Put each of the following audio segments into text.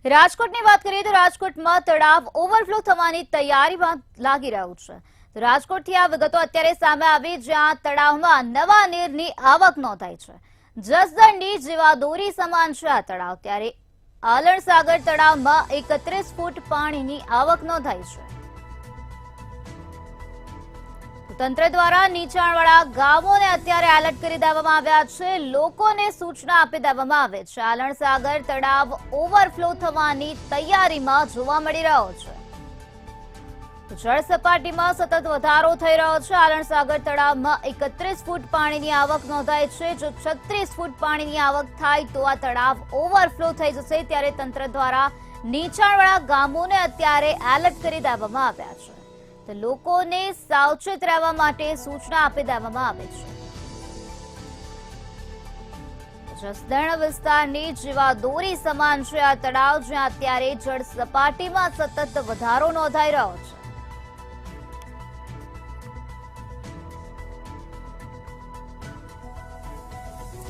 રાજકોટની વાત કરીએ તો રાજકોટમાં તળાવ ઓવરફ્લો થવાની તૈયારીમાં લાગી રહ્યું છે। તો રાજકોટથી આ વિગતો અત્યારે સામે આવી, જ્યાં તળાવમાં નવા નીરની આવક નોંધાઈ છે। જસદણની જીવાદોરી સમાન છે આ તળાવ, ત્યારે આલણ સાગર તળાવમાં 31 ફૂટ પાણીની આવક નોંધાઈ છે। તંત્ર દ્વારા નીચાણવાળા ગામોને અત્યારે એલર્ટ કરી દેવામાં આવ્યા છે। લોકોને સૂચના આપી દેવામાં આવે છે। આલણ સાગર તળાવ ઓવરફ્લો થવાની તૈયારીમાં જોવા મળી રહ્યો છે। જળ સપાટીમાં સતત વધારો થઈ રહ્યો છે। આલણ સાગર તળાવમાં 31 ફૂટ પાણીની આવક નોંધાઈ છે। જો 36 ફૂટ પાણીની આવક થાય તો આ તળાવ ઓવરફ્લો થઈ જશે, ત્યારે તંત્ર દ્વારા નીચાણવાળા ગામોને અત્યારે એલર્ટ કરી દેવામાં આવ્યા છે। તો લોકોને સાવચેત રહેવા માટે સૂચના આપી દેવામાં આવે છે। જસદણ વિસ્તારની જીવાદોરી સમાન છે આ તળાવ, જ્યાં અત્યારે જળ સપાટીમાં સતત વધારો નોંધાઈ રહ્યો છે।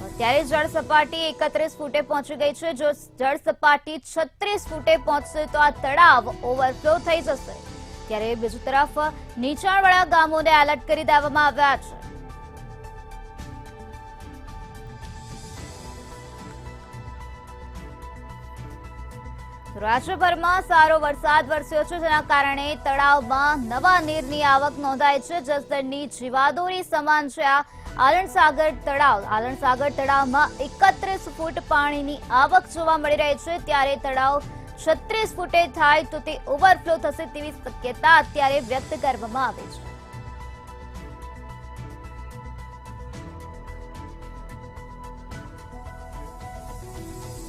અત્યારે જળ સપાટી 31 ફૂટે પહોંચી ગઈ છે। જો જળ સપાટી 36 ફૂટે પહોંચશે તો આ તળાવ ઓવરફ્લો થઈ જશે। ત્યારે બીજી તરફ નીચાણવાળા ગામોને એલર્ટ કરી દેવામાં આવ્યા છે। રાજ્યભરમાં સારો વરસાદ વરસ્યો છે, જેના કારણે તળાવમાં નવા નીરની આવક નોંધાઈ છે। જસદણની જીવાદોરી સમાન છે આ આલણ સાગર તળાવ। આલણ સાગર તળાવમાં 31 ફૂટ પાણીની આવક જોવા મળી રહી છે, ત્યારે તળાવ 36 ફૂટે થાય તો તે ઓવરફ્લો થશે તેવી શક્યતા અત્યારે વ્યક્ત કરવામાં આવી છે।